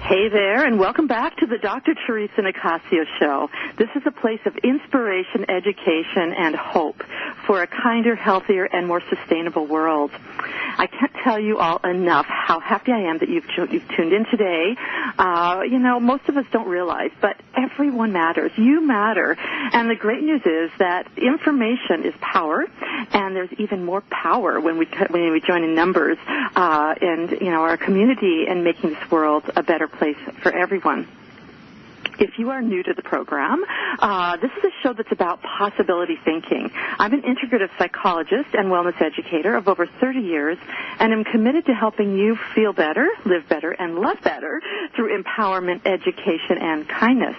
Hey there, and welcome back to the Dr. Theresa Nicassio Show. This is a place of inspiration, education, and hope for a kinder, healthier, and more sustainable world. I can't tell you all enough how happy I am that you've tuned in today. Most of us don't realize, but everyone matters. You matter. And the great news is that information is power, and there's even more power when we join in numbers our community and making this world a better place for everyone. If you are new to the program, this is a show that's about possibility thinking. I'm an integrative psychologist and wellness educator of over 30 years, and am committed to helping you feel better, live better, and love better through empowerment, education, and kindness.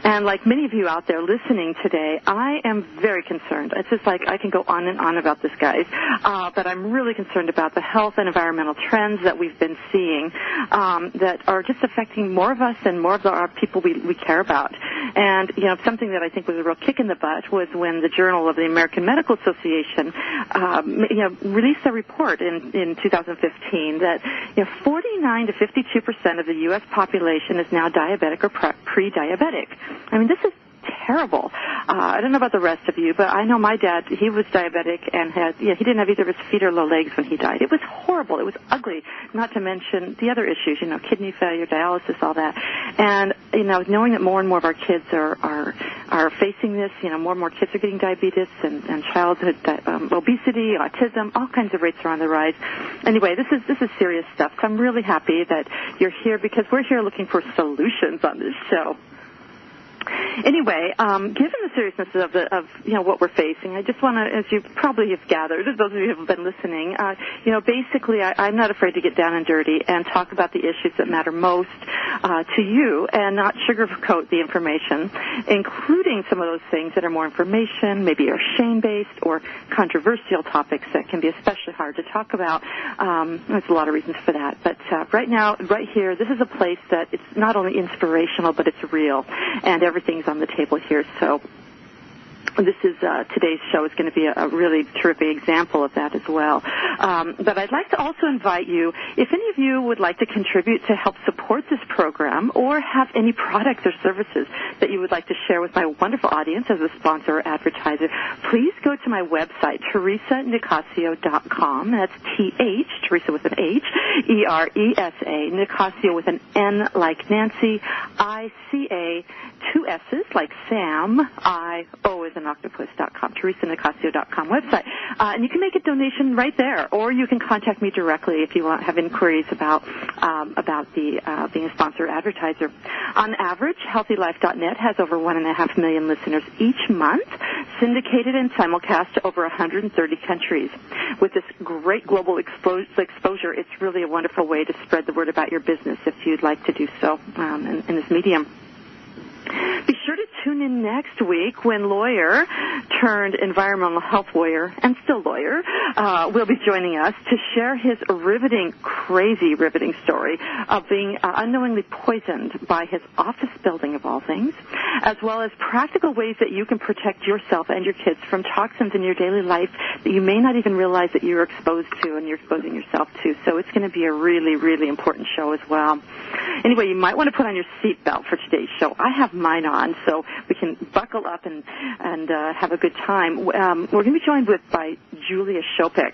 And like many of you out there listening today, I am very concerned. It's just like I can go on and on about this, guys, but I'm really concerned about the health and environmental trends that we've been seeing that are just affecting more of us and more of our people we care about. And, something that I think was a real kick in the butt was when the Journal of the American Medical Association, released a report in 2015 that 49 to 52% of the U.S. population is now diabetic or pre-diabetic. I mean, this is terrible. I don't know about the rest of you, but I know my dad, he was diabetic and he didn't have either of his feet or low legs when he died. It was horrible. It was ugly, not to mention the other issues, kidney failure, dialysis, all that. And, knowing that more and more of our kids are facing this, more and more kids are getting diabetes and childhood obesity, autism, all kinds of rates are on the rise. Anyway, this is serious stuff. So I'm really happy that you're here because we're here looking for solutions on this show. Anyway, given the seriousness of what we're facing, I just want to, as you probably have gathered, those of you who have been listening, basically I'm not afraid to get down and dirty and talk about the issues that matter most to you and not sugarcoat the information, including some of those things that are more information, maybe are shame-based or controversial topics that can be especially hard to talk about. There's a lot of reasons for that. But right now, right here, this is a place that it's not only inspirational, but it's real. And everything's on the table here, so this is today's show is going to be a really terrific example of that as well. But I'd like to also invite you, if any of you would like to contribute to help support this program or have any products or services that you would like to share with my wonderful audience as a sponsor or advertiser, please go to my website, TheresaNicassio.com. That's T-H, Theresa with an H, E-R-E-S-A, Nicassio with an N like Nancy, I-C-A, two S's like Sam, I-O is an octopus.com, TheresaNicassio.com website. And you can make a donation right there, or you can contact me directly if you have inquiries about being a sponsor or advertiser. On average, HealthyLife.net has over 1.5 million listeners each month, syndicated and simulcast to over 130 countries. With this great global exposure, it's really a wonderful way to spread the word about your business if you'd like to do so in this medium. Be sure to tune in next week when lawyer turned environmental health warrior and still lawyer will be joining us to share his crazy riveting story of being unknowingly poisoned by his office building of all things, as well as practical ways that you can protect yourself and your kids from toxins in your daily life that you may not even realize that you're exposed to and you're exposing yourself to. So it's going to be a really, really important show as well. Anyway, you might want to put on your seatbelt for today's show. I have mine on, so we can buckle up and have a good time. We're going to be joined by Julia Schopick,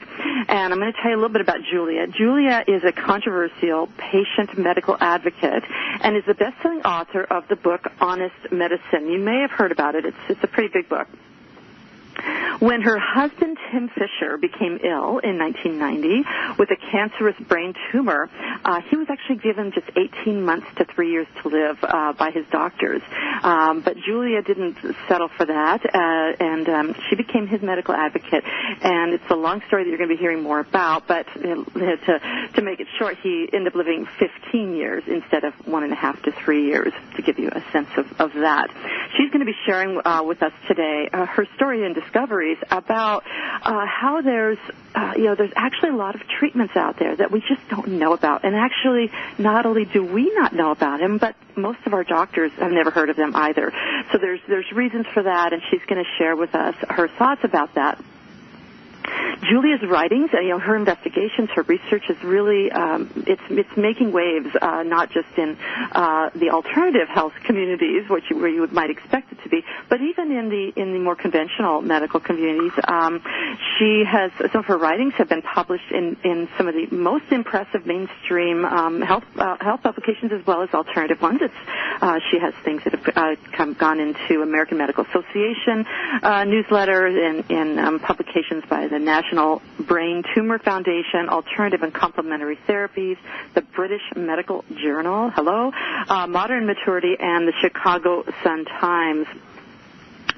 and I'm going to tell you a little bit about Julia. Julia is a controversial patient medical advocate and is the best-selling author of the book Honest Medicine. You may have heard about it. It's a pretty big book. When her husband, Tim Fisher, became ill in 1990 with a cancerous brain tumor, he was actually given just 18 months to 3 years to live by his doctors. But Julia didn't settle for that, and she became his medical advocate. And it's a long story that you're going to be hearing more about, but to make it short, he ended up living 15 years instead of 1.5 to 3 years, to give you a sense of that. She's going to be sharing with us today her story and discoveries about how there's actually a lot of treatments out there that we just don't know about. And actually, not only do we not know about them, but most of our doctors have never heard of them either. So there's reasons for that, and she's going to share with us her thoughts about that. Julia's writings, her investigations, her research is really, it's making waves, not just in the alternative health communities, where you might expect it to be, but even in the more conventional medical communities. Some of her writings have been published in some of the most impressive mainstream health publications, as well as alternative ones. She has things that have gone into American Medical Association newsletters and publications by the National Brain Tumor Foundation, Alternative and Complementary Therapies, the British Medical Journal, Modern Maturity, and the Chicago Sun-Times.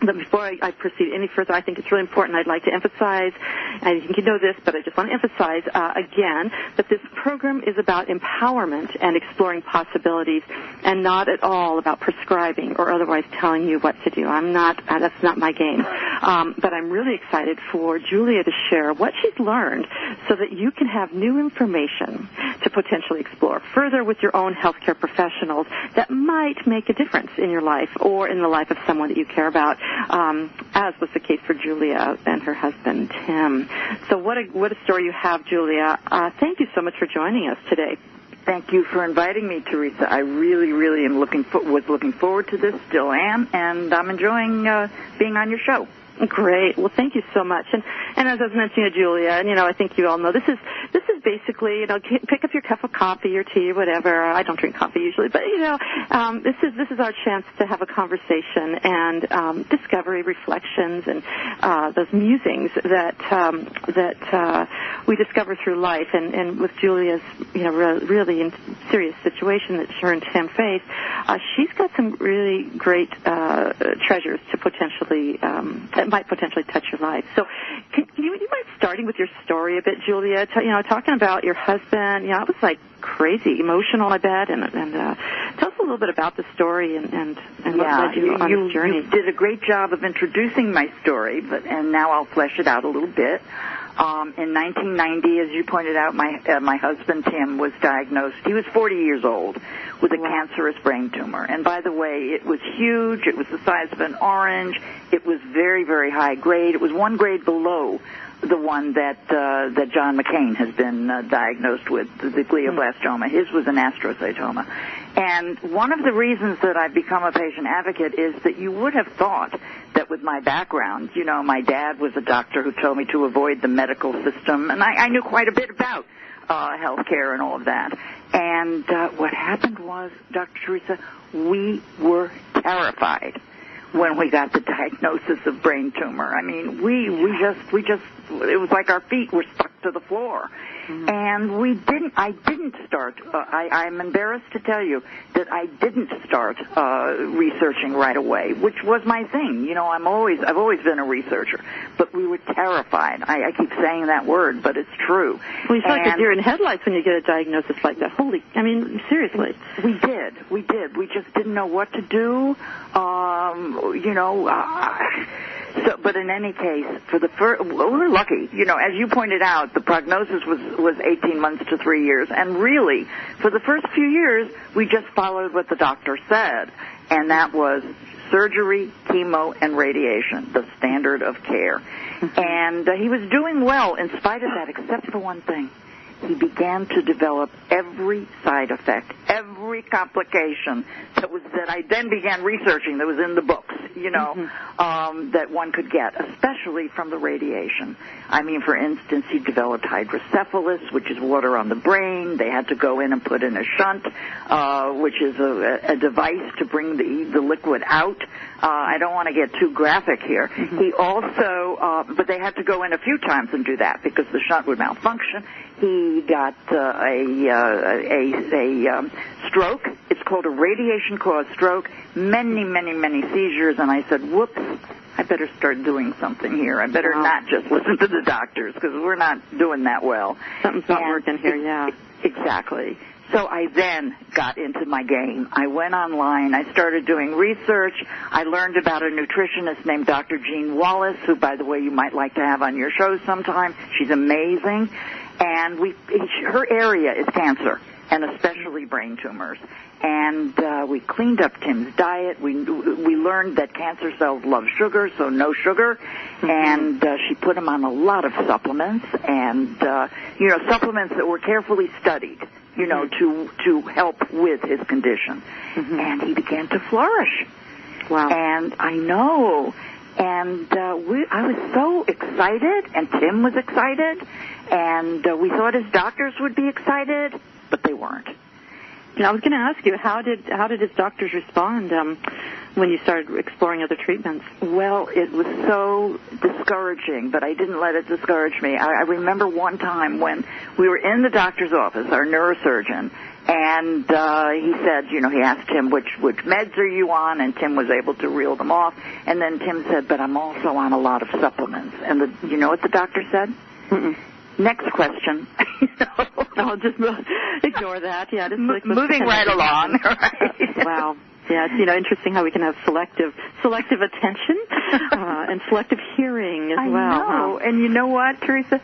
But before I proceed any further, I think it's really important. I'd like to emphasize, I think you know this, but I just want to emphasize again that this program is about empowerment and exploring possibilities, and not at all about prescribing or otherwise telling you what to do. That's not my game. But I'm really excited for Julia to share what she's learned so that you can have new information to potentially explore further with your own healthcare professionals that might make a difference in your life or in the life of someone that you care about. As was the case for Julia and her husband, Tim. So what a story you have, Julia. Thank you so much for joining us today. Thank you for inviting me, Theresa. I really, really was looking forward to this, still am, and I'm enjoying being on your show. Great. Well, thank you so much. And as I was mentioning to Julia, and I think you all know, this is basically, pick up your cup of coffee or tea or whatever. I don't drink coffee usually, but this is our chance to have a conversation and discovery, reflections, and those musings that we discover through life. And with Julia's really serious situation that she and Tim face, she's got some really great treasures to potentially that might potentially touch your life. So, you mind starting with your story a bit, Julia? Talking about your husband. It was like crazy, emotional, I bet. And tell us a little bit about the story and what led you on this journey. You did a great job of introducing my story, and now I'll flesh it out a little bit. In 1990, as you pointed out, my husband Tim was diagnosed. He was 40 years old with a cancerous brain tumor. And by the way, it was huge. It was the size of an orange. It was very, very high grade. It was one grade below the one that John McCain has been diagnosed with, the glioblastoma. His was an astrocytoma. And one of the reasons that I've become a patient advocate is that you would have thought that with my background, my dad was a doctor who told me to avoid the medical system, and I knew quite a bit about healthcare and all of that. And what happened was, Dr. Theresa, we were terrified when we got the diagnosis of brain tumor. I mean, we just, it was like our feet were stuck to the floor. Mm-hmm. And I didn't start, I'm embarrassed to tell you that I didn't start researching right away, which was my thing. I've always been a researcher, but we were terrified. I keep saying that word, but it's true. Well, you feel like a deer in headlights when you get a diagnosis like that. Seriously. We did. We just didn't know what to do. But in any case, we were lucky. As you pointed out, the prognosis was 18 months to 3 years. And really, for the first few years, we just followed what the doctor said. And that was surgery, chemo, and radiation, the standard of care. And he was doing well in spite of that, except for one thing. He began to develop every side effect, every complication that I then began researching that was in the books, that one could get, especially from the radiation. I mean, for instance, he developed hydrocephalus, which is water on the brain. They had to go in and put in a shunt, which is a device to bring the liquid out. I don't want to get too graphic here. Mm-hmm. He also, but they had to go in a few times and do that because the shunt would malfunction. He got a stroke. It's called a radiation-caused stroke. Many, many, many seizures. And I said, whoops, I better start doing something here. I better not just listen to the doctors because we're not doing that well. Something's not working here, yeah. Exactly. So I then got into my game. I went online. I started doing research. I learned about a nutritionist named Dr. Jean Wallace, who, by the way, you might like to have on your show sometime. She's amazing. And her area is cancer. and especially brain tumors. And we cleaned up Tim's diet. We learned that cancer cells love sugar, so no sugar. And she put him on a lot of supplements, and supplements that were carefully studied, to help with his condition. And he began to flourish. Wow. And I know. And I was so excited, and Tim was excited, and we thought his doctors would be excited, but they weren't. I was going to ask you, how did his doctors respond when you started exploring other treatments? Well, it was so discouraging, but I didn't let it discourage me. I remember one time when we were in the doctor's office, our neurosurgeon, and he said, he asked Tim, which meds are you on? And Tim was able to reel them off. And then Tim said, but I'm also on a lot of supplements. And you know what the doctor said? Next question. I'll just ignore that. Yeah, just moving right along. Right? Wow. Yeah, it's interesting how we can have selective attention and selective hearing as well. I know. And you know what, Theresa?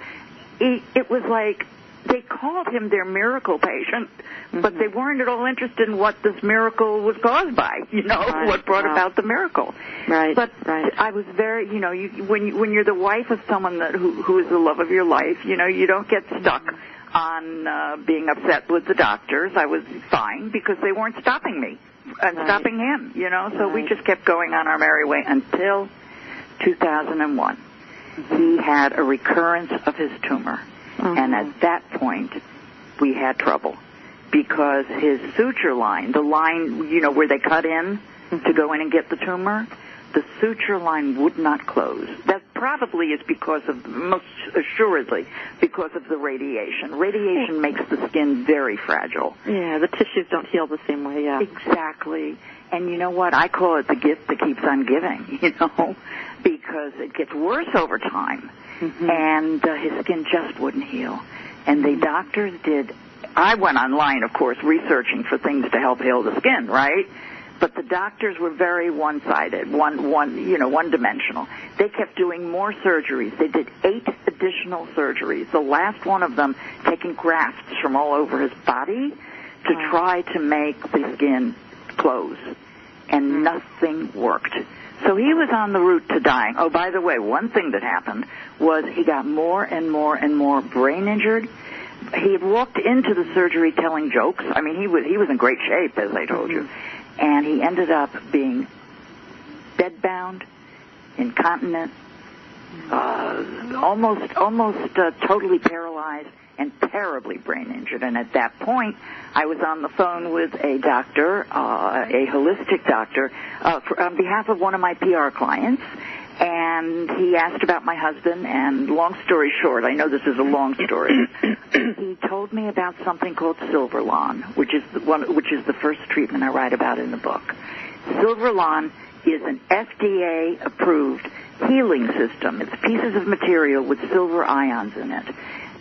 It was like they called him their miracle patient, but they weren't at all interested in what this miracle was caused by, Right. what brought about the miracle. Right. But right. I was very, when you're the wife of someone who is the love of your life, you don't get stuck on being upset with the doctors. I was fine because they weren't stopping me and stopping him, So we just kept going on our merry way until 2001. He had a recurrence of his tumor. And at that point, we had trouble because his suture line, the line, where they cut in to go in and get the tumor, the suture line would not close. That probably is most assuredly, because of the radiation. Radiation makes the skin very fragile. Yeah, the tissues don't heal the same way, yeah. Exactly. And you know what? I call it the gift that keeps on giving, because it gets worse over time. And his skin just wouldn't heal. And the doctors I went online, of course, researching for things to help heal the skin, right? But the doctors were very one-sided, one-dimensional. They kept doing more surgeries. They did 8 additional surgeries, the last one of them taking grafts from all over his body to try to make the skin close. And nothing worked. So he was on the route to dying. Oh, by the way, one thing that happened was he got more and more and more brain injured. He had walked into the surgery telling jokes. I mean, he was in great shape, as I told you. And he ended up being bedbound, incontinent, almost totally paralyzed, and terribly brain injured. And at that point, I was on the phone with a doctor, a holistic doctor, on behalf of one of my PR clients, and he asked about my husband, and long story short, I know this is a long story, he told me about something called Silverlawn, which is the first treatment I write about in the book. Silverlawn is an FDA-approved healing system. It's pieces of material with silver ions in it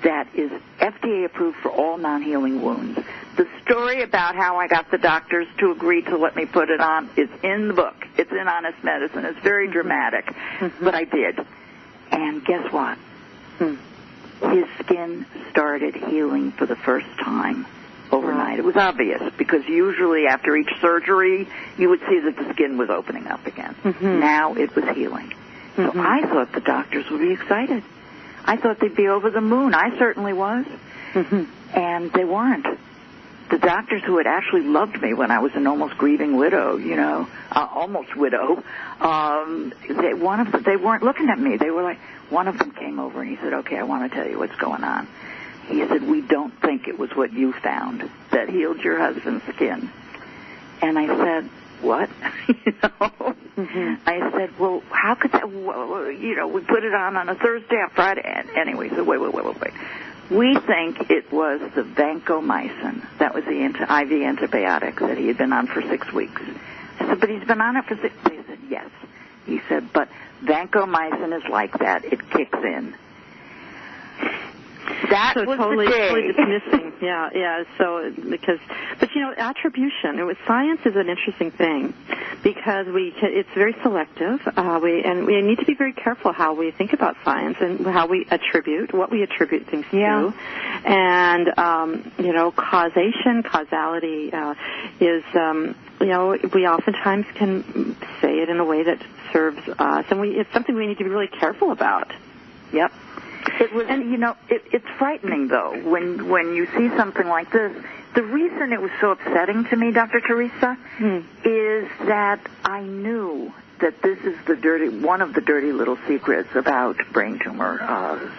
that is FDA approved for all non-healing wounds. The story about how I got the doctors to agree to let me put it on is in the book. It's in Honest Medicine. It's very dramatic, but I did. And guess what? His skin started healing for the first time overnight. It was obvious because usually after each surgery, you would see that the skin was opening up again. Now it was healing. So I thought the doctors would be excited. I thought they'd be over the moon. I certainly was. And they weren't. The doctors who had actually loved me when I was an almost grieving widow, almost widow, they weren't looking at me. They were like, one of them came over and he said, okay, I want to tell you what's going on. He said, we don't think it was what you found that healed your husband's skin. And I said, what? I said, well, how could that, we put it on a Thursday or Friday. Anyway, so wait. We think it was the vancomycin. That was the IV antibiotic that he had been on for 6 weeks. I said, but he's been on it for 6 weeks. He said, yes. He said, but vancomycin is like that. It kicks in. That so was totally, the day. totally dismissing. Yeah. So but attribution. Science is an interesting thing because it's very selective. We need to be very careful how we think about science and how we attribute, what we attribute things to. And causality is. We oftentimes can say it in a way that serves us, and it's something we need to be really careful about. Yep. It was, it's frightening though when you see something like this. The reason it was so upsetting to me, Dr. Theresa, is that I knew that this is one of the dirty little secrets about brain tumor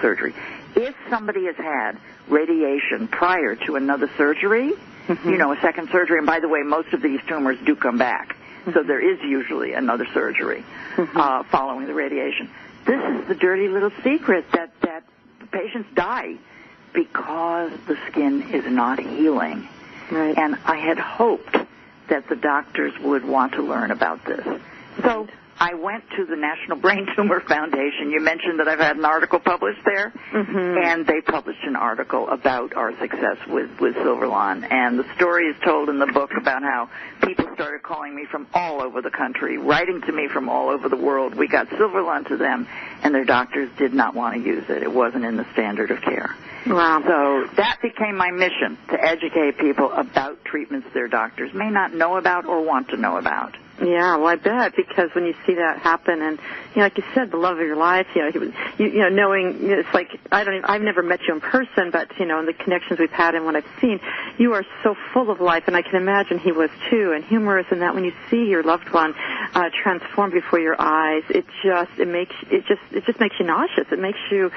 surgery. If somebody has had radiation prior to another surgery, a second surgery, and by the way, most of these tumors do come back, so there is usually another surgery following the radiation. This is the dirty little secret that patients die because the skin is not healing. Right. And I had hoped that the doctors would want to learn about this. So I went to the National Brain Tumor Foundation. You mentioned that I've had an article published there, and they published an article about our success with Silverlawn. And the story is told in the book about how people started calling me from all over the country, writing to me from all over the world. We got Silverlawn to them, and their doctors did not want to use it. It wasn't in the standard of care. Wow. So that became my mission, to educate people about treatments their doctors may not know about or want to know about. Yeah, well, I bet, because when you see that happen, and like you said, the love of your life, knowing, it's like I've never met you in person, but in the connections we've had and what I've seen, you are so full of life, and I can imagine he was too, and humorous, and that when you see your loved one transform before your eyes, it just makes you nauseous. It makes you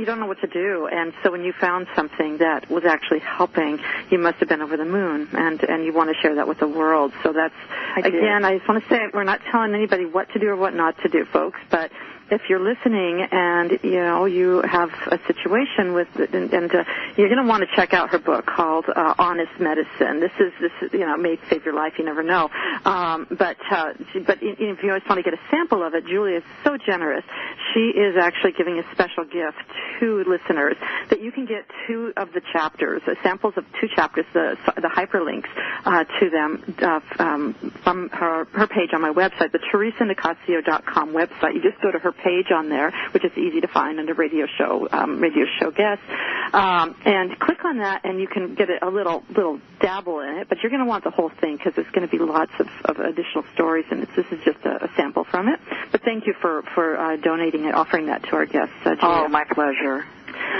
don't know what to do, and so when you found something that was actually helping, you must have been over the moon, and you want to share that with the world. So that's again. I just want to say we're not telling anybody what to do or what not to do, folks, but if you're listening and, you have a situation with, and you're going to want to check out her book called Honest Medicine. This is may save your life, you never know. But if you always want to get a sample of it, Julia is so generous. She is actually giving a special gift to listeners that you can get 2 of the chapters, samples of 2 chapters, the hyperlinks to them from her page on my website, the TheresaNicassio.com website. You just go to her page on there, which is easy to find under radio show guests, and click on that, and you can get a little dabble in it. But you're going to want the whole thing because there's going to be lots of additional stories, and this is just a sample from it. But thank you for donating and offering that to our guests. Julia. Oh, my pleasure.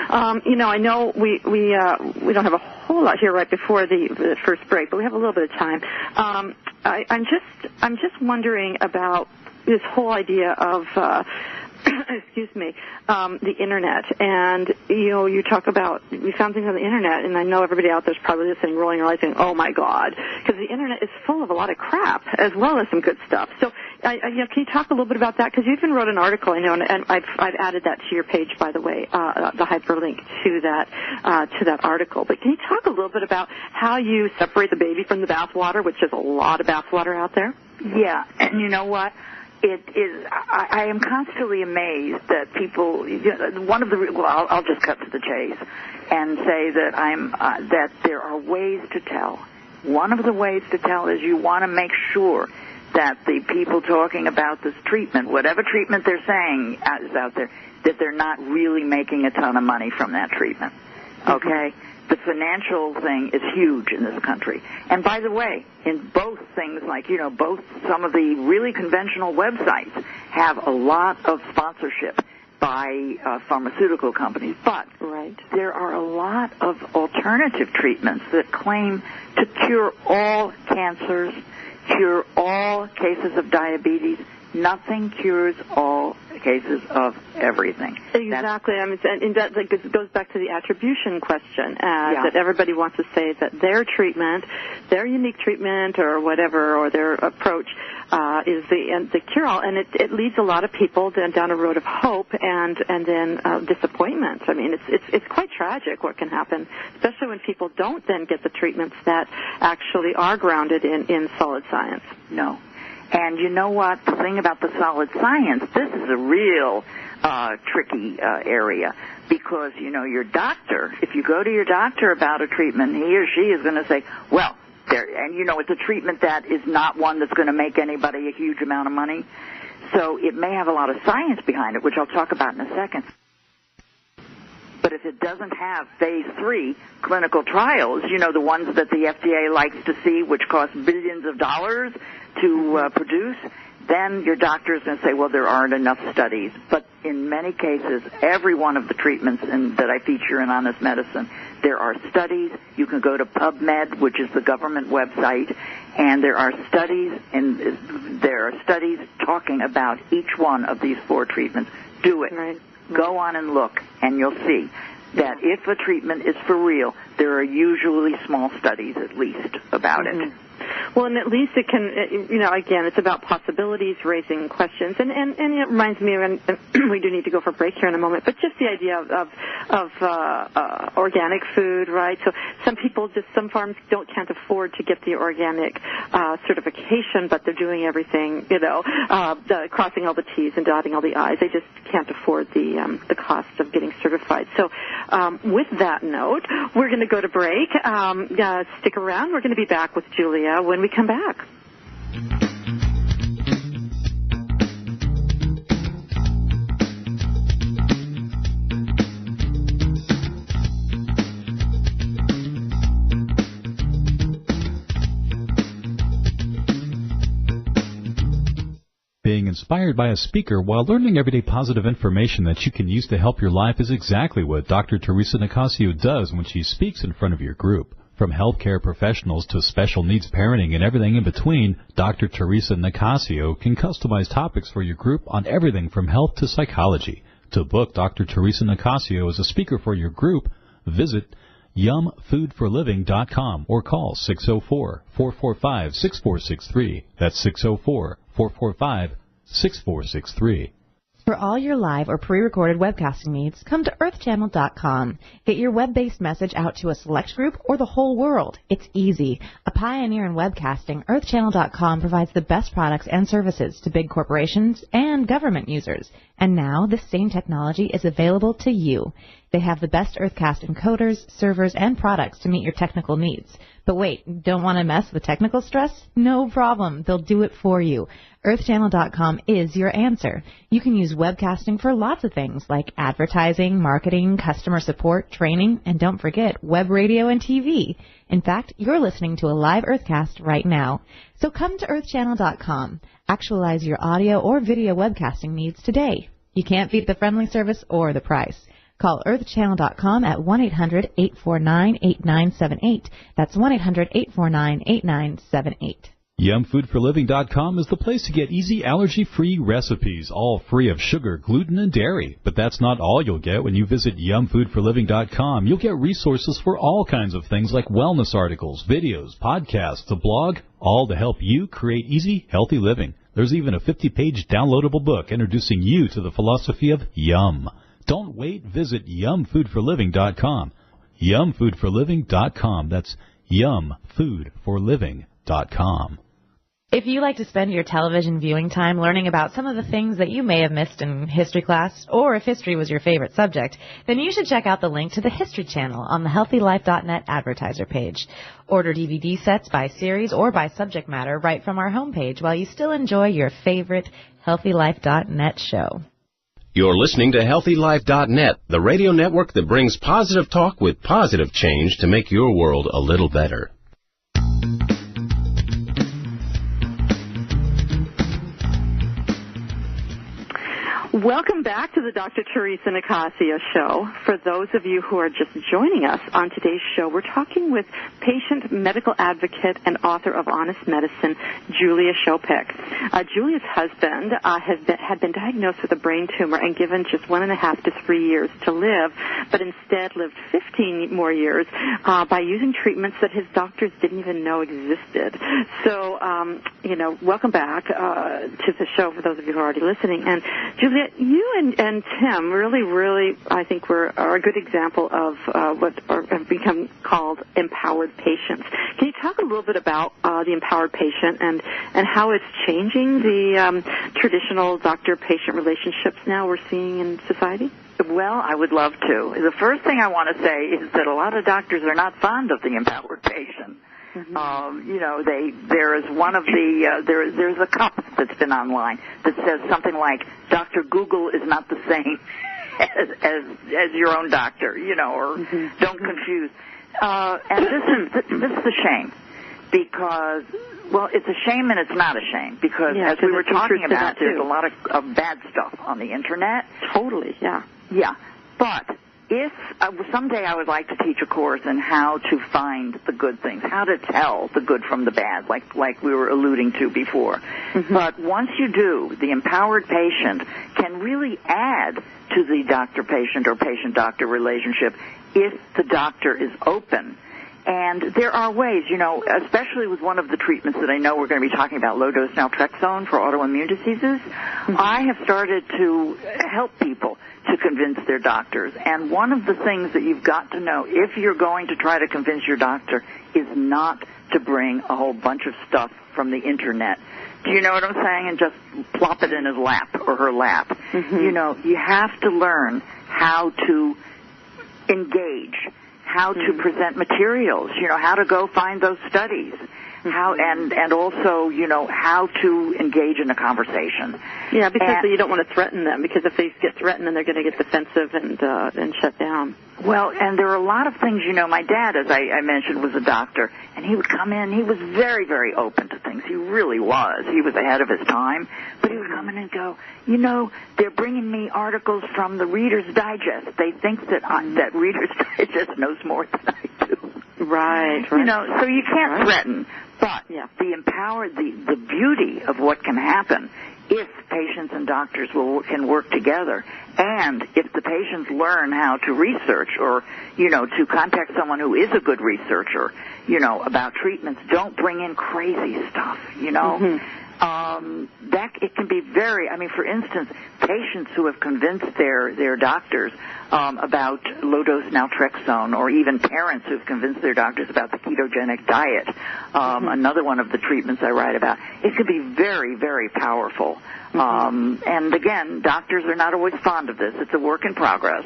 I know we don't have a whole lot here right before the first break, but we have a little bit of time. I'm just wondering about this whole idea of the internet. And, you talk about, we found things on the internet, and I know everybody out there's probably listening, rolling their eyes saying, oh, my God, because the internet is full of a lot of crap as well as some good stuff. So, can you talk a little bit about that? Because you even wrote an article, I know, and I've added that to your page, by the way, the hyperlink to that article. But can you talk a little bit about how you separate the baby from the bathwater, which is a lot of bathwater out there? Yeah, and you know what? It is. I am constantly amazed that people. I'll just cut to the chase and say that that there are ways to tell. One of the ways to tell is you want to make sure that the people talking about this treatment, whatever treatment they're saying is out there, that they're not really making a ton of money from that treatment. Okay. The financial thing is huge in this country. And by the way, in both things, like, both some of the really conventional websites have a lot of sponsorship by pharmaceutical companies. But there are a lot of alternative treatments that claim to cure all cancers, cure all cases of diabetes. Nothing cures all cases of everything. Exactly. And that goes back to the attribution question, that everybody wants to say that their treatment, their unique treatment or whatever, or their approach is the cure-all, and it leads a lot of people down a road of hope and then disappointment. I mean, it's quite tragic what can happen, especially when people don't then get the treatments that actually are grounded in solid science. No. And you know what? The thing about the solid science, this is a real tricky area, because, you know, your doctor, if you go to your doctor about a treatment, he or she is going to say, well, and you know, it's a treatment that is not one that's going to make anybody a huge amount of money. So it may have a lot of science behind it, which I'll talk about in a second. But if it doesn't have phase 3 clinical trials, you know, the ones that the FDA likes to see, which cost billions of dollars to produce, then your doctor is going to say, well, there aren't enough studies. But in many cases, every one of the treatments that I feature in Honest Medicine, there are studies. You can go to PubMed, which is the government website, and there are studies talking about each one of these 4 treatments. Do it. Right. Go on and look, and you'll see that if a treatment is for real, there are usually small studies at least about it. Well, and at least it can, you know, again, it's about possibilities, raising questions, and it reminds me, and we do need to go for a break here in a moment, but just the idea of organic food, right? So some farms can't afford to get the organic certification, but they're doing everything, you know, crossing all the T's and dotting all the I's. They just can't afford the cost of getting certified. So with that note, we're going to go to break. Stick around. We're going to be back with Julia when we come back. Being inspired by a speaker while learning everyday positive information that you can use to help your life is exactly what Dr. Theresa Nicassio does when she speaks in front of your group. From healthcare professionals to special needs parenting and everything in between, Dr. Theresa Nicassio can customize topics for your group on everything from health to psychology. To book Dr. Theresa Nicassio as a speaker for your group, visit yumfoodforliving.com or call 604-445-6463. That's 604-445-6463. For all your live or pre-recorded webcasting needs, come to earthchannel.com. Get your web-based message out to a select group or the whole world. It's easy. A pioneer in webcasting, earthchannel.com provides the best products and services to big corporations and government users. And now, this same technology is available to you. They have the best Earthcast encoders, servers, and products to meet your technical needs. But wait, don't want to mess with technical stress? No problem. They'll do it for you. EarthChannel.com is your answer. You can use webcasting for lots of things like advertising, marketing, customer support, training, and don't forget web radio and TV. In fact, you're listening to a live Earthcast right now. So come to EarthChannel.com. Actualize your audio or video webcasting needs today. You can't beat the friendly service or the price. Call earthchannel.com at 1-800-849-8978. That's 1-800-849-8978. YumFoodForLiving.com is the place to get easy allergy-free recipes, all free of sugar, gluten, and dairy. But that's not all you'll get when you visit YumFoodForLiving.com. You'll get resources for all kinds of things like wellness articles, videos, podcasts, a blog, all to help you create easy, healthy living. There's even a 50-page downloadable book introducing you to the philosophy of yum. Don't wait. Visit YumFoodForLiving.com. YumFoodForLiving.com. That's YumFoodForLiving.com. If you like to spend your television viewing time learning about some of the things that you may have missed in history class, or if history was your favorite subject, then you should check out the link to the History Channel on the HealthyLife.net advertiser page. Order DVD sets by series or by subject matter right from our homepage while you still enjoy your favorite HealthyLife.net show. You're listening to HealthyLife.net, the radio network that brings positive talk with positive change to make your world a little better. Welcome back to the Dr. Theresa Nicassio Show. For those of you who are just joining us on today's show, we're talking with patient, medical advocate, and author of Honest Medicine, Julia Schopick. Julia's husband had been diagnosed with a brain tumor and given just 1.5 to 3 years to live, but instead lived 15 more years by using treatments that his doctors didn't even know existed. So welcome back to the show for those of you who are already listening. And Julia, you and Tim really, I think, are a good example of what have become called empowered patients. Can you talk a little bit about the empowered patient and how it's changing the traditional doctor-patient relationships now we're seeing in society? Well, I would love to. The first thing I want to say is that a lot of doctors are not fond of the empowered patient. Mm-hmm. There is one of the there's a cup that's been online that says something like Dr. Google is not the same as your own doctor, or mm-hmm. don't confuse. And this is a shame because, well, it's a shame and it's not a shame because as we were talking about, there's a lot of bad stuff on the internet. Totally, yeah. Yeah, but if someday I would like to teach a course on how to find the good things, how to tell the good from the bad, like we were alluding to before. Mm-hmm. But once you do, the empowered patient can really add to the doctor-patient or patient-doctor relationship if the doctor is open. And there are ways, especially with one of the treatments that I know we're going to be talking about, low-dose naltrexone for autoimmune diseases. Mm-hmm. I have started to help people to convince their doctors. And one of the things that you've got to know if you're going to try to convince your doctor is not to bring a whole bunch of stuff from the internet. Do you know what I'm saying? And just plop it in his lap or her lap. Mm-hmm. You have to learn how to engage, how to present materials, how to go find those studies, how and also, how to engage in a conversation. Yeah, because you don't want to threaten them, because if they get threatened, then they're going to get defensive and shut down. Well, and there are a lot of things, my dad, as I mentioned, was a doctor, and he would come in, he was very, very open to things. He really was. He was ahead of his time, but he would come in and go, they're bringing me articles from the Reader's Digest. They think that Reader's Digest knows more than I do. Right. So you can't threaten, but the beauty of what can happen if patients and doctors can work together, and if the patients learn how to research or, to contact someone who is a good researcher, about treatments. Don't bring in crazy stuff, Mm-hmm. That it can be very, for instance, patients who have convinced their doctors about low-dose naltrexone, or even parents who've convinced their doctors about the ketogenic diet, another one of the treatments I write about. It can be very, very powerful. And again, doctors are not always fond of this. It's a work in progress.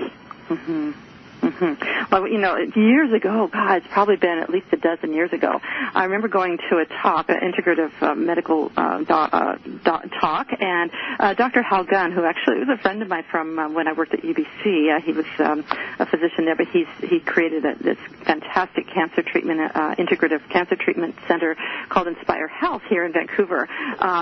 Mm-hmm. Mm-hmm. Well, years ago, it's probably been at least a dozen years ago, I remember going to a talk, an integrative medical talk, and Dr. Hal Gunn, who actually was a friend of mine from when I worked at UBC. He was a physician there, but he created this fantastic cancer treatment, integrative cancer treatment center called Inspire Health here in Vancouver.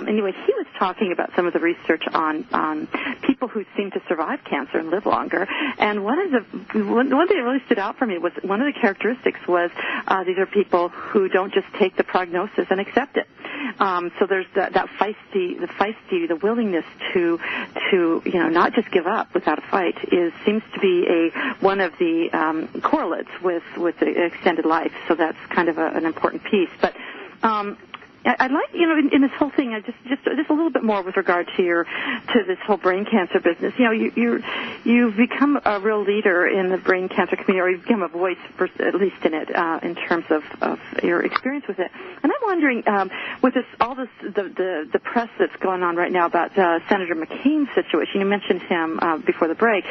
Anyway, he was talking about some of the research on people who seem to survive cancer and live longer, and one thing that really stood out for me was one of the characteristics was these are people who don't just take the prognosis and accept it. So there's that feisty, the willingness to not just give up without a fight seems to be one of the correlates with the extended life. So that's kind of an important piece. But I'd like, in this whole thing, just a little bit more with regard to this whole brain cancer business. You've become a real leader in the brain cancer community, or you've become a voice, at least in it, in terms of your experience with it. And I'm wondering, with the press that's going on right now about Senator McCain's situation. You mentioned him before the break.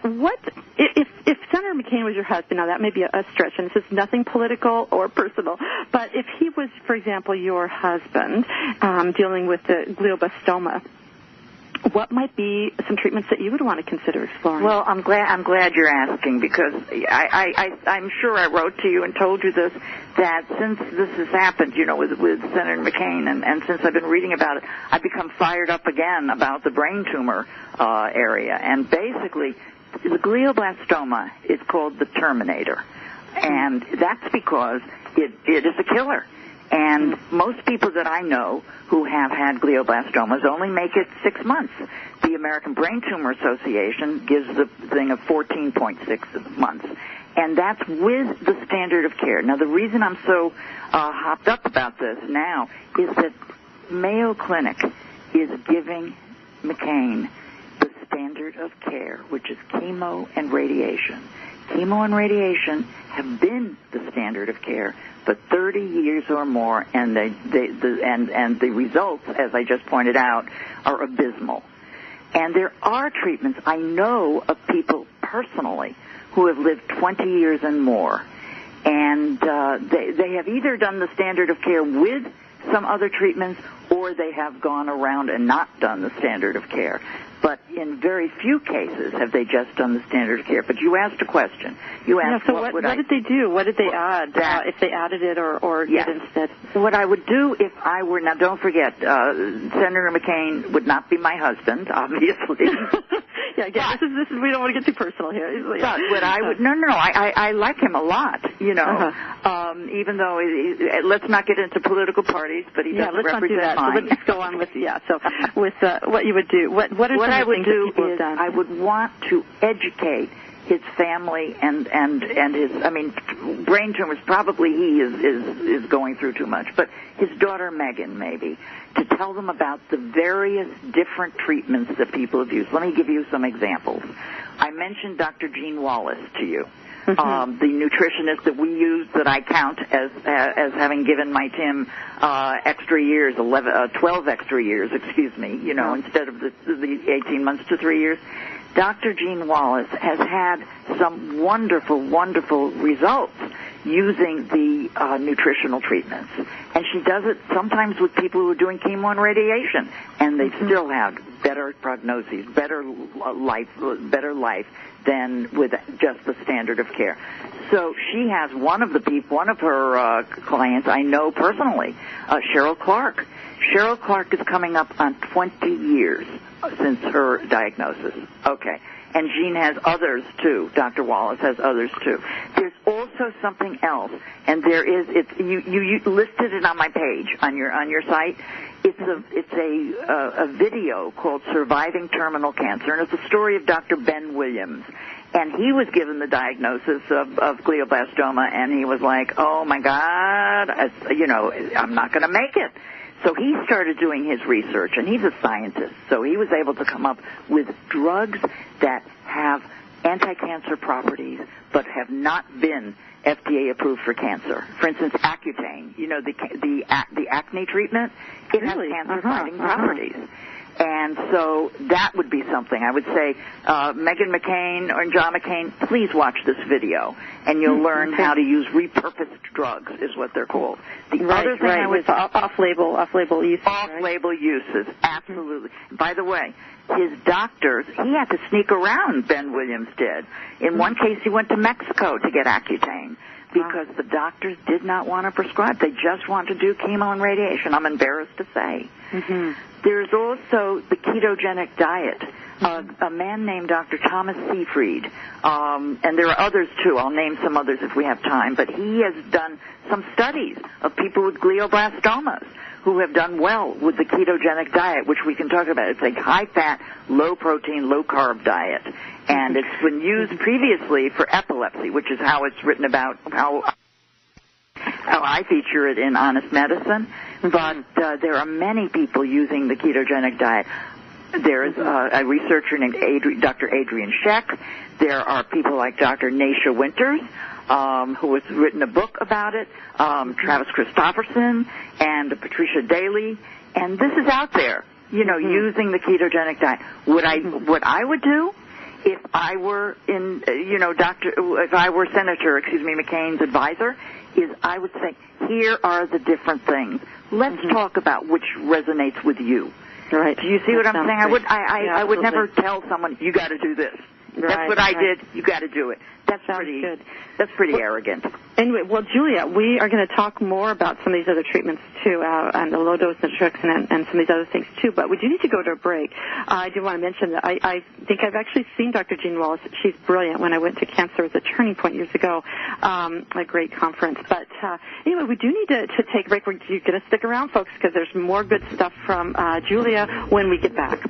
What if Senator McCain was your husband? Now that may be a stretch, and this is nothing political or personal, but if he was, for example, your husband dealing with the glioblastoma, what might be some treatments that you would want to consider exploring? Well, I'm glad you're asking, because I'm sure I wrote to you and told you this, that since this has happened, with Senator McCain, and since I've been reading about it, I've become fired up again about the brain tumor area. And basically, the glioblastoma is called the Terminator, and that's because it is a killer. And most people that I know who have had glioblastomas only make it 6 months. The American Brain Tumor Association gives the thing of 14.6 months. And that's with the standard of care. Now, the reason I'm so hopped up about this now is that Mayo Clinic is giving McCain the standard of care, which is chemo and radiation. Chemo and radiation have been the standard of care for 30 years or more, and the results, as I just pointed out, are abysmal. And there are treatments. I know of people personally who have lived 20 years and more, and they have either done the standard of care with some other treatments, or they have gone around and not done the standard of care. But in very few cases have they just done the standard of care. But you asked a question. You asked, so what did they do? What did they add, if they added it or did instead? What I would do if I were, now don't forget, Senator McCain would not be my husband, obviously. Yeah, again, this is we don't want to get too personal here. But what I would, I like him a lot, you know, even though, let's not get into political parties, but he doesn't represent mine. So let's just go on with, what you would do. What I would do is I would want to educate his family and his, I mean, brain tumors, probably he is going through too much, but his daughter Megan maybe, to tell them about the various different treatments that people have used. Let me give you some examples. I mentioned Dr. Jean Wallace to you. The nutritionist that we use, that I count as having given my Tim extra years, 12 extra years, you know, instead of the 18 months to 3 years. Dr. Jean Wallace has had some wonderful, wonderful results using the nutritional treatments. And she does it sometimes with people who are doing chemo and radiation, and they still have better prognoses, better life than with just the standard of care. So she has one of her clients I know personally, Cheryl Clark. Cheryl Clark is coming up on 20 years since her diagnosis. Okay. And Jean has others, too. Dr. Wallace has others, too. There's also something else, and you listed it on my page, on your site. It's a video called Surviving Terminal Cancer, and it's the story of Dr. Ben Williams. And he was given the diagnosis of glioblastoma, and he was like, oh, my God, I'm not going to make it. So he started doing his research, and he's a scientist, so he was able to come up with drugs that have anti-cancer properties but have not been FDA approved for cancer. For instance, Accutane, you know, the acne treatment, it has cancer-fighting properties. And so that would be something. I would say, Meghan McCain or John McCain, please watch this video, and you'll learn how to use repurposed drugs, is what they're called. The other thing I would off-label uses. Off-label uses, absolutely. By the way, his doctors, he had to sneak around, Ben Williams did. In one case, he went to Mexico to get Accutane, because the doctors did not want to prescribe. They just want to do chemo and radiation, I'm embarrassed to say. There's also the ketogenic diet. A man named Dr. Thomas Seyfried, and there are others too. I'll name some others if we have time. But he has done some studies of people with glioblastomas who have done well with the ketogenic diet, which we can talk about. It's a high-fat, low-protein, low-carb diet. And it's been used previously for epilepsy, which is how it's written about, how I feature it in Honest Medicine. But there are many people using the ketogenic diet. There is a researcher named Dr. Adrian Scheck. There are people like Dr. Nasha Winters, who has written a book about it, Travis Christofferson, and Patricia Daly. And this is out there, you know, using the ketogenic diet. What I would do if I were if I were Senator, McCain's advisor, is I would say, here are the different things. Let's talk about which resonates with you. Right. Do you see what I'm saying? I would never tell someone, you got to do this. That's what I did. You got to do it. That's pretty arrogant. Anyway, well, Julia, we are going to talk more about some of these other treatments, too, and the low-dose naltrexone and some of these other things, too. But we do need to go to a break. I do want to mention that I think I've actually seen Dr. Jean Wallace. She's brilliant. When I went to Cancer as a Turning Point years ago, a great conference. But anyway, we do need to take a break. You're going to stick around, folks, because there's more good stuff from Julia when we get back.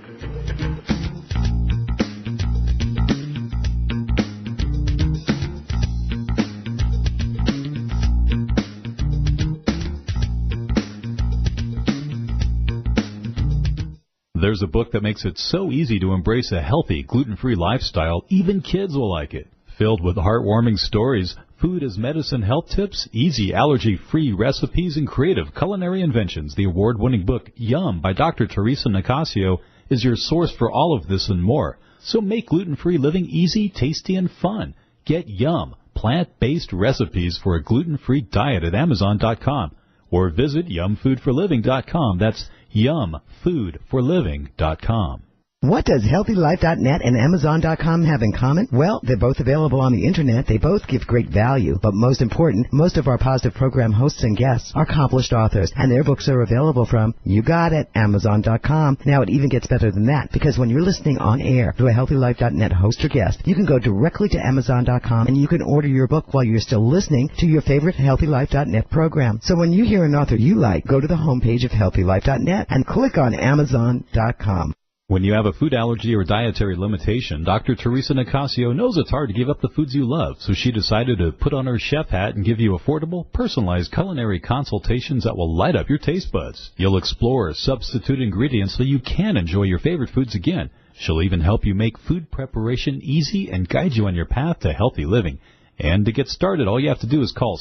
There's a book that makes it so easy to embrace a healthy, gluten-free lifestyle, even kids will like it. Filled with heartwarming stories, food as medicine health tips, easy allergy-free recipes, and creative culinary inventions, the award-winning book Yum by Dr. Theresa Nicassio is your source for all of this and more. So make gluten-free living easy, tasty, and fun. Get Yum, plant-based recipes for a gluten-free diet at Amazon.com or visit yumfoodforliving.com. That's yumfoodforliving.com. What does HealthyLife.net and Amazon.com have in common? Well, they're both available on the Internet. They both give great value. But most important, most of our positive program hosts and guests are accomplished authors, and their books are available from, you got it, Amazon.com. Now, it even gets better than that, because when you're listening on air to a HealthyLife.net host or guest, you can go directly to Amazon.com, and you can order your book while you're still listening to your favorite HealthyLife.net program. So when you hear an author you like, go to the homepage of HealthyLife.net and click on Amazon.com. When you have a food allergy or dietary limitation, Dr. Theresa Nicassio knows it's hard to give up the foods you love, so she decided to put on her chef hat and give you affordable, personalized culinary consultations that will light up your taste buds. You'll explore substitute ingredients so you can enjoy your favorite foods again. She'll even help you make food preparation easy and guide you on your path to healthy living. And to get started, all you have to do is call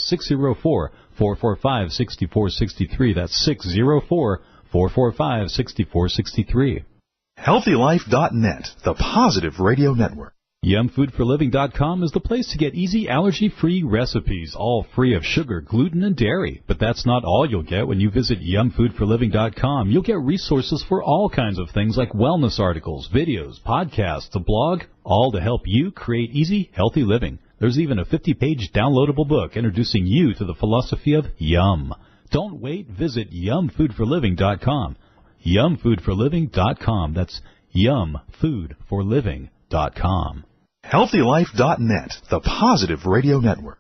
604-445-6463. That's 604-445-6463. HealthyLife.net, the positive radio network. YumFoodForLiving.com is the place to get easy, allergy-free recipes, all free of sugar, gluten, and dairy. But that's not all you'll get when you visit YumFoodForLiving.com. You'll get resources for all kinds of things like wellness articles, videos, podcasts, a blog, all to help you create easy, healthy living. There's even a 50-page downloadable book introducing you to the philosophy of Yum. Don't wait. Visit YumFoodForLiving.com. YumFoodForLiving.com. That's YumFoodForLiving.com. HealthyLife.net, the positive radio network.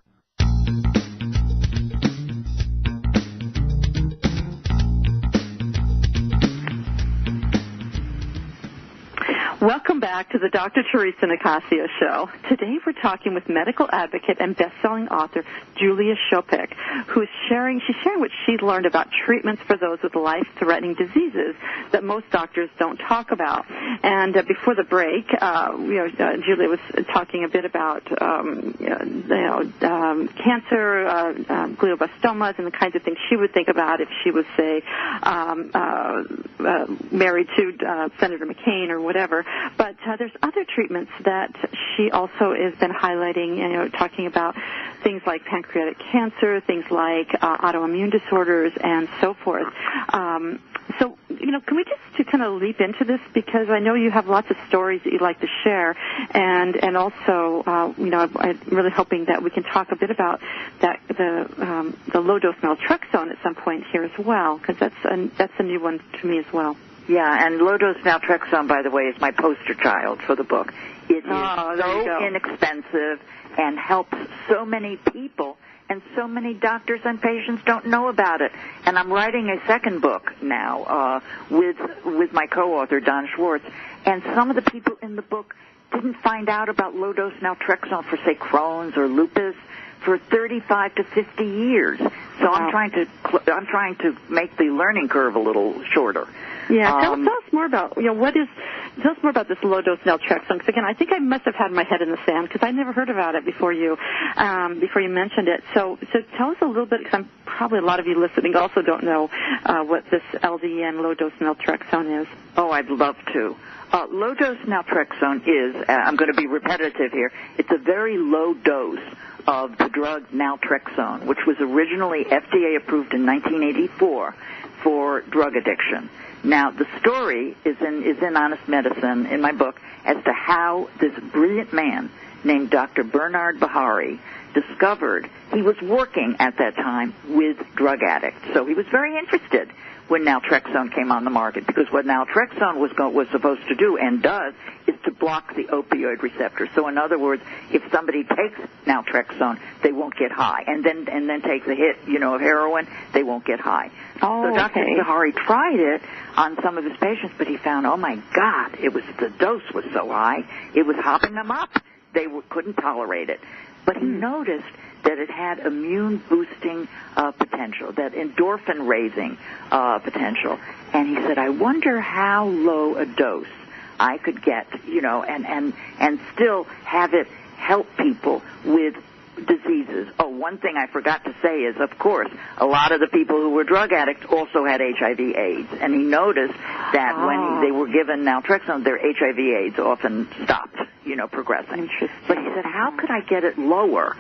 Welcome back to the Dr. Theresa Nicassio Show. Today we're talking with medical advocate and best-selling author Julia Schopick, who's sharing what she's learned about treatments for those with life-threatening diseases that most doctors don't talk about. And before the break, Julia was talking a bit about cancer, glioblastomas, and the kinds of things she would think about if she was, say, married to Senator McCain or whatever. But there's other treatments that she also has been highlighting, talking about things like pancreatic cancer, things like autoimmune disorders, and so forth. So, can we just kind of leap into this, because I know you have lots of stories that you'd like to share, and also, I'm really hoping that we can talk a bit about the low-dose naltrexone at some point here as well, because that's a new one to me as well. Yeah, and low-dose naltrexone, by the way, is my poster child for the book. It is so inexpensive and helps so many people, and so many doctors and patients don't know about it. And I'm writing a second book now with my co-author, Don Schwartz, and some of the people in the book didn't find out about low-dose naltrexone for, say, Crohn's or lupus for 35 to 50 years. So wow. I'm trying to make the learning curve a little shorter. Yeah, tell us more about tell us more about this low-dose naltrexone. Because again, I think I must have had my head in the sand because I never heard about it before you mentioned it. So tell us a little bit, because probably a lot of you listening also don't know what this LDN low-dose naltrexone is. Oh, I'd love to. Low-dose naltrexone is, I'm going to be repetitive here, it's a very low dose of the drug naltrexone, which was originally FDA approved in 1984 for drug addiction. Now, the story is in Honest Medicine, in my book, as to how this brilliant man named Dr. Bernard Bahari discovered he was working at that time with drug addicts. So he was very interested when naltrexone came on the market, because what naltrexone was supposed to do and does is to block the opioid receptor. So in other words, if somebody takes naltrexone, they won't get high, and then takes a hit, of heroin, they won't get high. Oh, so Dr. Bahari tried it on some of his patients, but he found, oh my God, the dose was so high, it was hopping them up. They couldn't tolerate it. But he noticed that it had immune-boosting potential, that endorphin-raising potential. And he said, I wonder how low a dose I could get, and still have it help people with diseases. Oh, one thing I forgot to say is, of course, a lot of the people who were drug addicts also had HIV/AIDS, and he noticed that when they were given naltrexone, their HIV/AIDS often stopped, progressing. But he said, how could I get it lower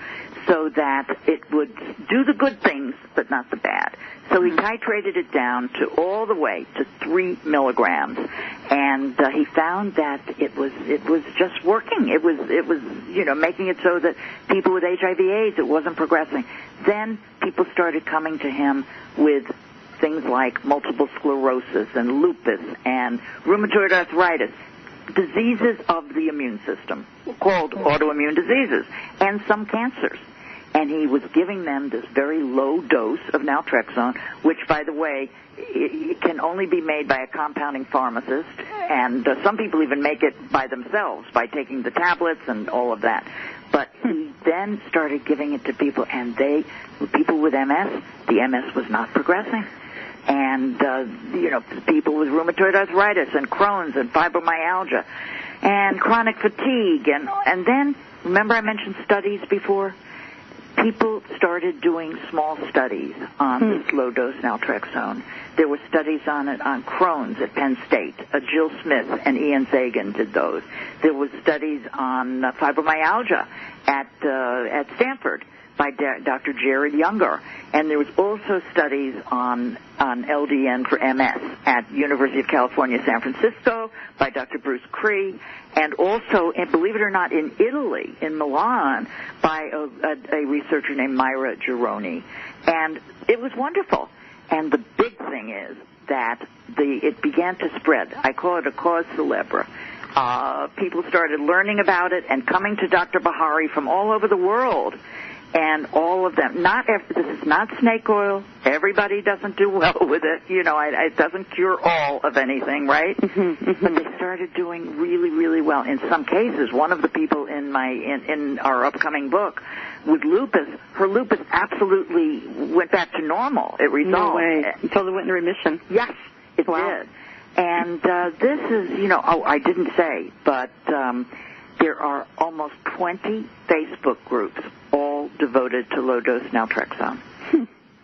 so that it would do the good things but not the bad? So he titrated it down to all the way to 3 milligrams, and he found that it was just working. It was making it so that people with HIV/AIDS, it wasn't progressing. Then people started coming to him with things like multiple sclerosis and lupus and rheumatoid arthritis, diseases of the immune system called autoimmune diseases, and some cancers. And he was giving them this very low dose of naltrexone, which, by the way, it can only be made by a compounding pharmacist, and some people even make it by themselves by taking the tablets and all of that. But he then started giving it to people, and people with MS, the MS was not progressing. And, people with rheumatoid arthritis and Crohn's and fibromyalgia and chronic fatigue. And then, remember I mentioned studies before? People started doing small studies on this low-dose naltrexone. There were studies on it on Crohn's at Penn State. Jill Smith and Ian Sagan did those. There were studies on fibromyalgia at Stanford by Dr. Jared Younger. And there was also studies on LDN for MS at University of California, San Francisco by Dr. Bruce Cree, and also, and believe it or not, in Italy, in Milan, by a researcher named Myra Gironi. And it was wonderful. And the big thing is that it began to spread. I call it a cause célèbre. People started learning about it and coming to Dr. Bahari from all over the world. And all of them, this is not snake oil. Everybody doesn't do well with it. It doesn't cure all of anything, right? But they started doing really, really well. In some cases, one of the people in our upcoming book with lupus, her lupus absolutely went back to normal. It resolved. No way. Until it went into remission. Yes, it did. And this is, I didn't say, but there are almost 20 Facebook groups all devoted to low-dose naltrexone.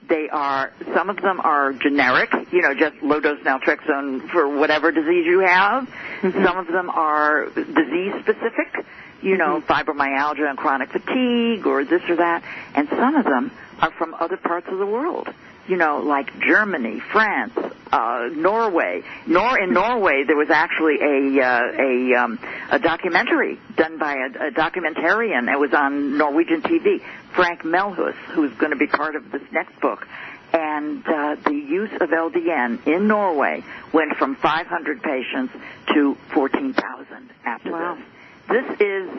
Some of them are generic, just low-dose naltrexone for whatever disease you have. Some of them are disease-specific, fibromyalgia and chronic fatigue or this or that. And some of them are from other parts of the world. Like Germany, France, Norway. In Norway, there was actually a documentary done by a documentarian. It was on Norwegian TV, Frank Melhus, who's going to be part of this next book. And the use of LDN in Norway went from 500 patients to 14,000 after this. This is,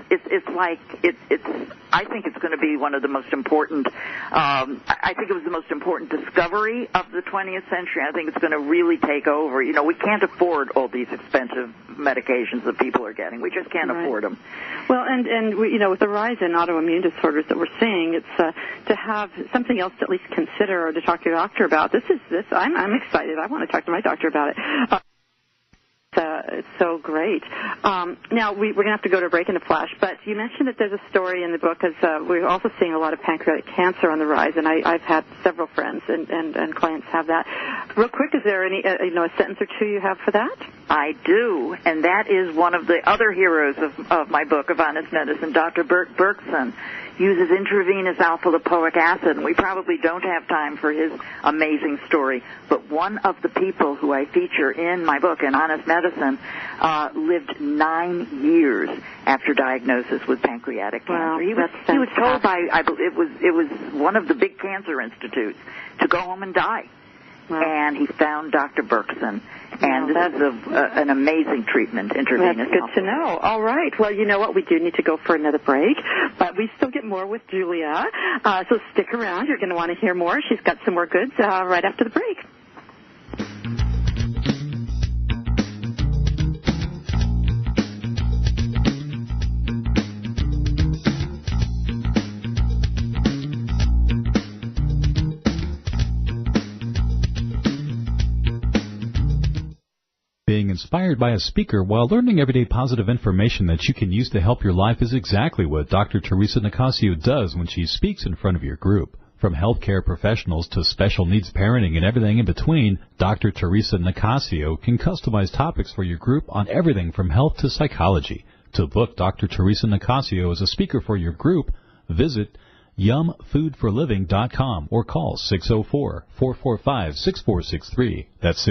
I think it's going to be one of the most important, I think it was the most important discovery of the 20th century. I think it's going to really take over. We can't afford all these expensive medications that people are getting. We just can't afford them. Well, and with the rise in autoimmune disorders that we're seeing, it's to have something else to at least consider or to talk to your doctor about. I'm excited. I want to talk to my doctor about it. It's so great. Now, we're going to have to go to a break in a flash, but you mentioned that there's a story in the book, because we're also seeing a lot of pancreatic cancer on the rise, and I've had several friends and clients have that. Real quick, is there any, a sentence or two you have for that? I do, and that is one of the other heroes of my book, of Honest Medicine, Dr. Bert Berkson. Uses intravenous alpha-lipoic acid, and we probably don't have time for his amazing story, but one of the people who I feature in my book, in Honest Medicine, lived 9 years after diagnosis with pancreatic cancer. He was told by, it was one of the big cancer institutes, to go home and die. Wow. And he found Dr. Berkson, and this is an amazing treatment, intravenous. That's good to know. All right. Well, you know what? We do need to go for another break, but we still get more with Julia. So stick around. You're going to want to hear more. She's got some more goods right after the break. inspired by a speaker while learning everyday positive information that you can use to help your life is exactly what Dr. Theresa Nicassio does when she speaks in front of your group. From healthcare professionals to special needs parenting and everything in between, Dr. Theresa Nicassio can customize topics for your group on everything from health to psychology. To book Dr. Theresa Nicassio as a speaker for your group, visit yumfoodforliving.com or call 604-445-6463. That's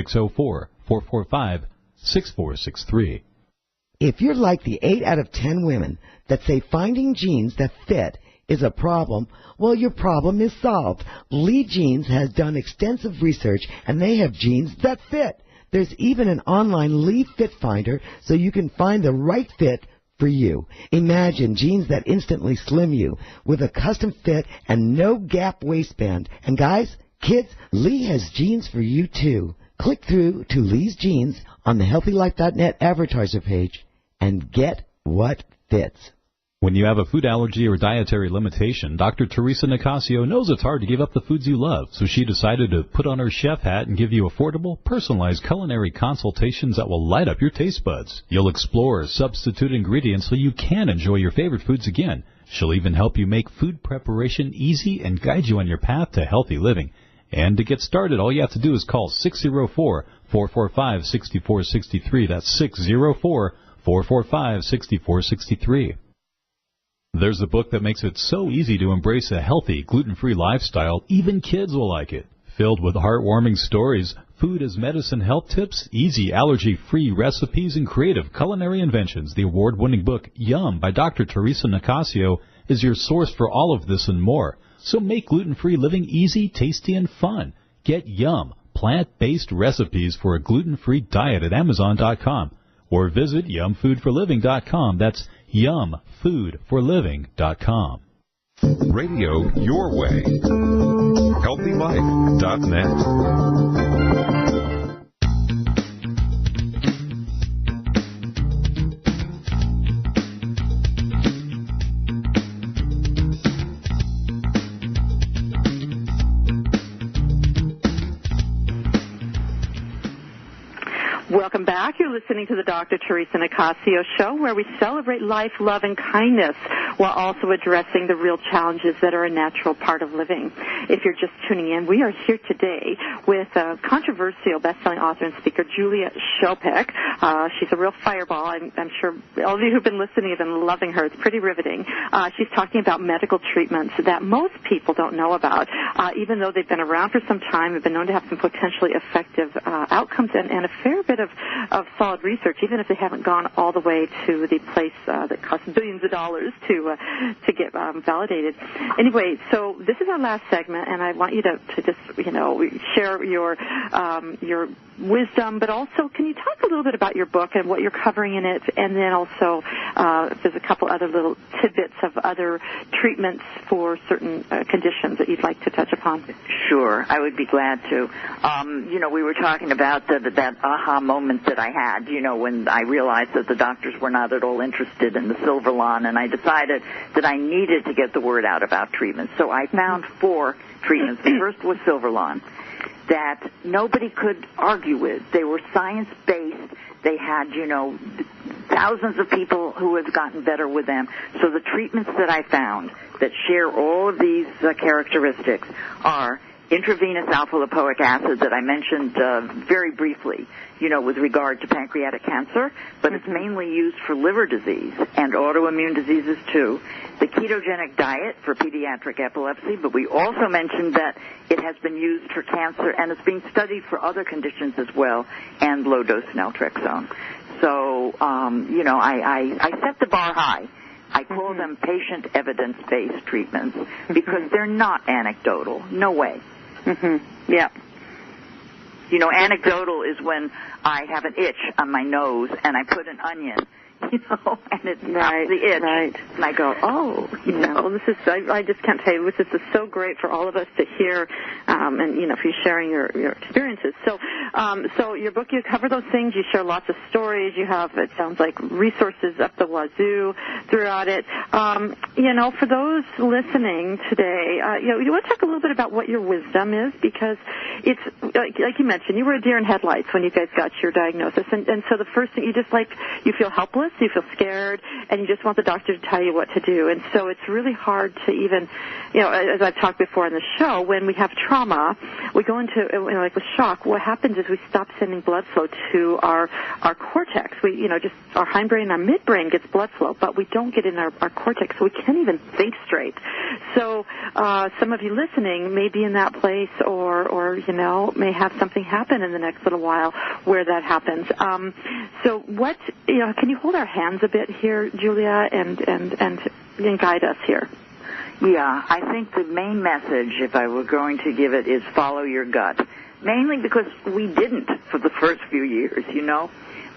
604-445-6463. If you're like the 8 out of 10 women that say finding jeans that fit is a problem, well, your problem is solved. Lee Jeans has done extensive research, and they have jeans that fit. There's even an online Lee Fit Finder, so you can find the right fit for you. Imagine jeans that instantly slim you with a custom fit and no gap waistband. And guys, kids, Lee has jeans for you too. Click through to Lee's Jeans on the HealthyLife.net advertiser page and get what fits. When you have a food allergy or dietary limitation, Dr. Theresa Nicassio knows it's hard to give up the foods you love, so she decided to put on her chef hat and give you affordable, personalized culinary consultations that will light up your taste buds. You'll explore substitute ingredients so you can enjoy your favorite foods again. She'll even help you make food preparation easy and guide you on your path to healthy living. And to get started, all you have to do is call 604-445-6463. That's 604-445-6463. There's a book that makes it so easy to embrace a healthy, gluten-free lifestyle, even kids will like it. Filled with heartwarming stories, food as medicine health tips, easy allergy-free recipes, and creative culinary inventions, the award-winning book Yum by Dr. Theresa Nicassio is your source for all of this and more. So make gluten-free living easy, tasty, and fun. Get Yum, plant-based recipes for a gluten-free diet at Amazon.com. Or visit yumfoodforliving.com. That's yumfoodforliving.com. Radio your way. HealthyLife.net. Welcome back. You're listening to the Dr. Theresa Nicassio Show, where we celebrate life, love, and kindness while also addressing the real challenges that are a natural part of living. If you're just tuning in, we are here today with controversial best-selling author and speaker Julia Schopick. She's a real fireball. I'm sure all of you who've been listening have been loving her. It's pretty riveting. She's talking about medical treatments that most people don't know about, even though they've been around for some time, have been known to have some potentially effective outcomes and a fair bit of solid research, even if they haven't gone all the way to the place that costs billions of dollars to get validated. Anyway, so this is our last segment, and I want you to just share your wisdom, but also can you talk a little bit about your book and what you're covering in it, and then also if there's a couple other little tidbits of other treatments for certain conditions that you'd like to touch upon. Sure, I would be glad to. We were talking about that aha moment that I had, when I realized that the doctors were not at all interested in the silver lawn, and I decided that I needed to get the word out about treatments. So I found 4 treatments. The first was silver lawn, that nobody could argue with. They were science-based. They had, thousands of people who have gotten better with them. So the treatments that I found that share all of these characteristics are intravenous alpha-lipoic acid that I mentioned very briefly, with regard to pancreatic cancer, but it's mainly used for liver disease and autoimmune diseases too. The ketogenic diet for pediatric epilepsy, but we also mentioned that it has been used for cancer and it's being studied for other conditions as well, and low-dose naltrexone. So, I set the bar high. I call them patient evidence-based treatments because they're not anecdotal. No way. Yeah. Anecdotal is when I have an itch on my nose and I put an onion, and it stops the itch. Right. And I go, Well, this is, I just can't tell you, this is so great for all of us to hear, and, for you sharing your experiences. So your book, you cover those things, you share lots of stories, you have, it sounds like, resources up the wazoo throughout it. For those listening today, you want to talk a little bit about what your wisdom is, because it's, like you mentioned, you were a deer in headlights when you guys got your diagnosis, and so the first thing, you feel helpless, you feel scared, and you just want the doctor to tell you what to do. And so it's really hard to even, as I've talked before on the show, when we have trauma, we go into, like with shock, what happens is we stop sending blood flow to our cortex. We, just our hindbrain, our midbrain gets blood flow, but we don't get in our cortex, so we can't even think straight. So some of you listening may be in that place or may have something happen in the next little while where that happens. So what, can you hold our hands a bit here, Julia, and guide us here? Yeah, I think the main message, if I were going to give it, is follow your gut. Mainly because we didn't for the first few years,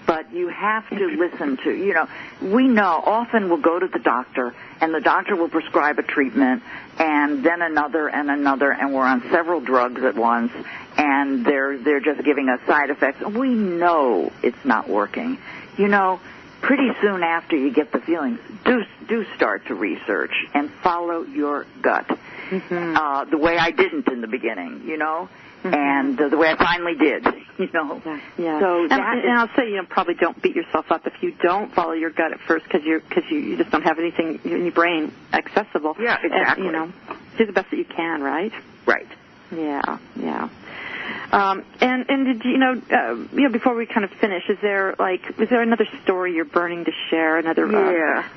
But you have to listen to, we know often we'll go to the doctor, and the doctor will prescribe a treatment, and then another and another, and we're on several drugs at once, and they're just giving us side effects. We know it's not working. Pretty soon after you get the feelings, do start to research and follow your gut. The way I didn't in the beginning, and the way I finally did, Yeah. So and I'll say, probably don't beat yourself up if you don't follow your gut at first, because you just don't have anything in your brain accessible. Yeah, exactly. And, do the best that you can, right? Right. Yeah. And did before we kind of finish, is there another story you're burning to share, another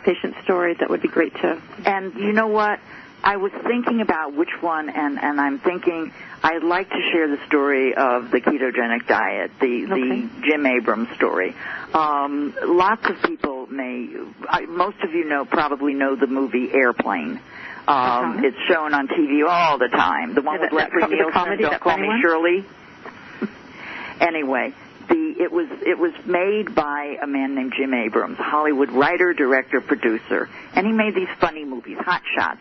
patient story that would be great to? And you know what? I was thinking about which one, and I'm thinking I'd like to share the story of the ketogenic diet, the Jim Abrams story. Lots of people most of you probably know the movie Airplane. It's shown on TV all the time. The one with Leslie Nielsen, Don't Call Me Shirley. Anyway, it was made by a man named Jim Abrams, a Hollywood writer, director, producer, and he made these funny movies, Hot Shots,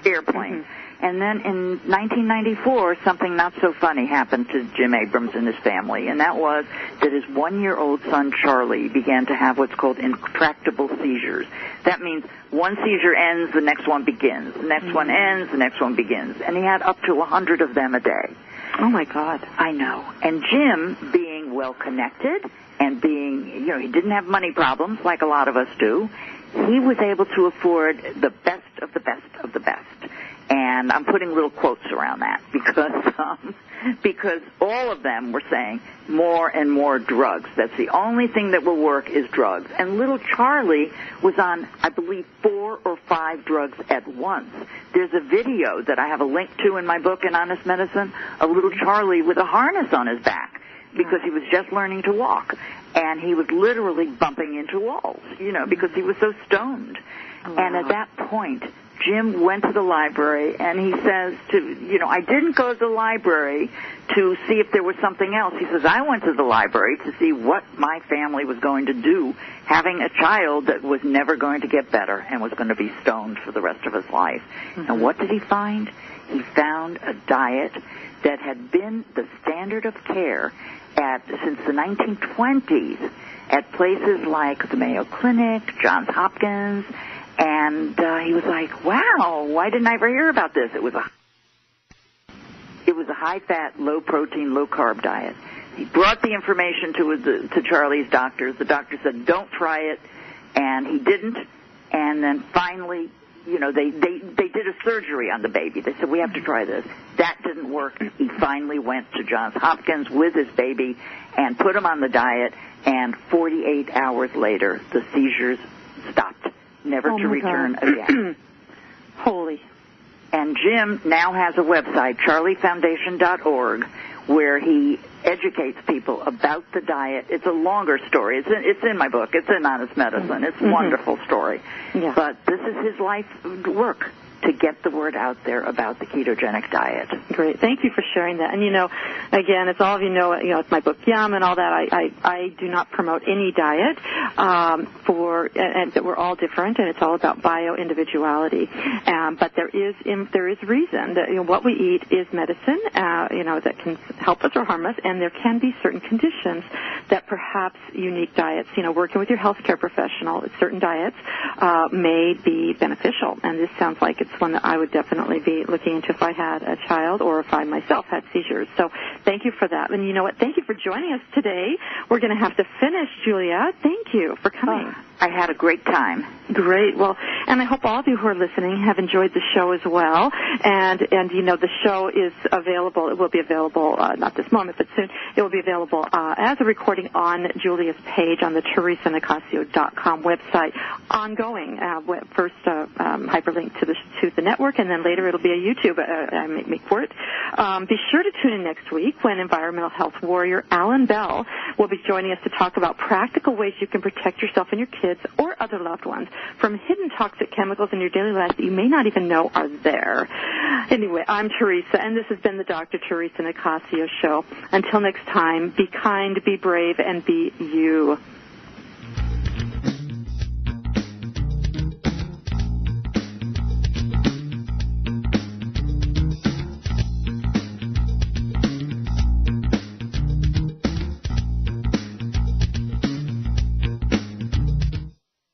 Airplane. And then in 1994, something not so funny happened to Jim Abrams and his family, and that was that his 1-year-old son, Charlie, began to have what's called intractable seizures. That means one seizure ends, the next one begins. The next one ends, the next one begins. And he had up to 100 of them a day. Oh, my God. I know. And Jim, being well-connected and being, he didn't have money problems like a lot of us do, he was able to afford the best of the best of the best. And I'm putting little quotes around that because all of them were saying more and more drugs. That's the only thing that will work is drugs. And little Charlie was on, I believe, 4 or 5 drugs at once. There's a video that I have a link to in my book, In Honest Medicine, of little Charlie with a harness on his back because he was just learning to walk. And he was literally bumping into walls, because he was so stoned. Wow. And at that point, Jim went to the library, and he says I didn't go to the library to see if there was something else. He says, I went to the library to see what my family was going to do, having a child that was never going to get better and was going to be stoned for the rest of his life. And what did he find? He found a diet that had been the standard of care since the 1920s at places like the Mayo Clinic, Johns Hopkins, and he was like, wow, why didn't I ever hear about this? It was a high-fat, low-protein, low-carb diet. He brought the information to Charlie's doctors. The doctor said, don't try it, and he didn't. And then finally, they did a surgery on the baby. They said, we have to try this. That didn't work. He finally went to Johns Hopkins with his baby and put him on the diet, and 48 hours later, the seizures stopped, never to return again. Holy. And Jim now has a website, charliefoundation.org, where he educates people about the diet. It's a longer story. It's in my book. It's in Honest Medicine. It's a wonderful story. Yeah. But this is his life work. to get the word out there about the ketogenic diet. Great. Thank you for sharing that. And, again, as all of you know, it's my book, Yum, and all that. I do not promote any diet and that we're all different, and it's all about bio-individuality. But there is reason that what we eat is medicine, that can help us or harm us, and there can be certain conditions that perhaps unique diets, working with your healthcare professional, certain diets may be beneficial. And this sounds like it's one that I would definitely be looking into if I had a child or if I myself had seizures. So thank you for that. And you know what? Thank you for joining us today. We're going to have to finish, Julia. Thank you for coming. I had a great time. Great. Well, and I hope all of you who are listening have enjoyed the show as well. And the show is available. It will be available, not this moment, but soon. It will be available as a recording on Julia's page on the TheresaNicassio.com website. Ongoing. First, hyperlink to the network, and then later it'll be a YouTube make for it. Be sure to tune in next week when environmental health warrior Alan Bell will be joining us to talk about practical ways you can protect yourself and your kids or other loved ones from hidden toxic chemicals in your daily life that you may not even know are there. Anyway, I'm Theresa, and this has been the Dr. Theresa Nicassio Show. Until next time, be kind, be brave, and be you.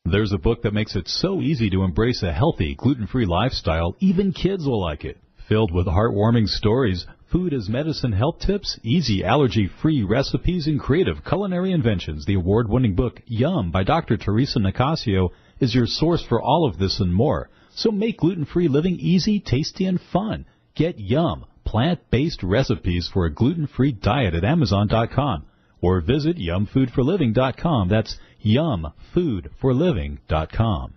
There's a book that makes it so easy to embrace a healthy, gluten-free lifestyle, even kids will like it. Filled with heartwarming stories, food as medicine health tips, easy allergy-free recipes, and creative culinary inventions, the award-winning book Yum by Dr. Theresa Nicassio is your source for all of this and more. So make gluten-free living easy, tasty, and fun. Get Yum, plant-based recipes for a gluten-free diet at Amazon.com. Or visit yumfoodforliving.com. That's yumfoodforliving.com.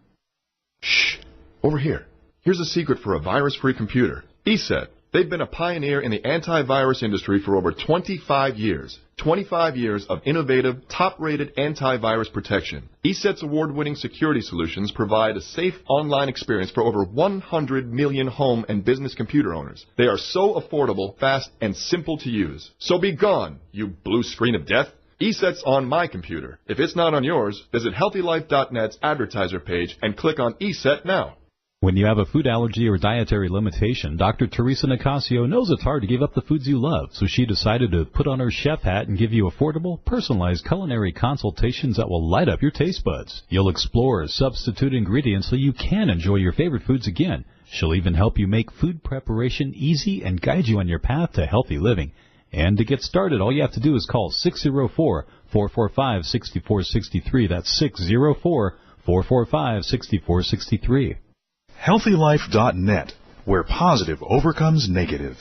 Shh! Over here. Here's a secret for a virus-free computer. ESET. They've been a pioneer in the antivirus industry for over 25 years. 25 years of innovative, top-rated antivirus protection. ESET's award-winning security solutions provide a safe online experience for over 100 million home and business computer owners. They are so affordable, fast, and simple to use. So be gone, you blue screen of death. ESET's on my computer. If it's not on yours, visit HealthyLife.net's advertiser page and click on ESET now. When you have a food allergy or dietary limitation, Dr. Theresa Nicassio knows it's hard to give up the foods you love, so she decided to put on her chef hat and give you affordable, personalized culinary consultations that will light up your taste buds. You'll explore substitute ingredients so you can enjoy your favorite foods again. She'll even help you make food preparation easy and guide you on your path to healthy living. And to get started, all you have to do is call 604-445-6463. That's 604-445-6463. HealthyLife.net, where positive overcomes negative.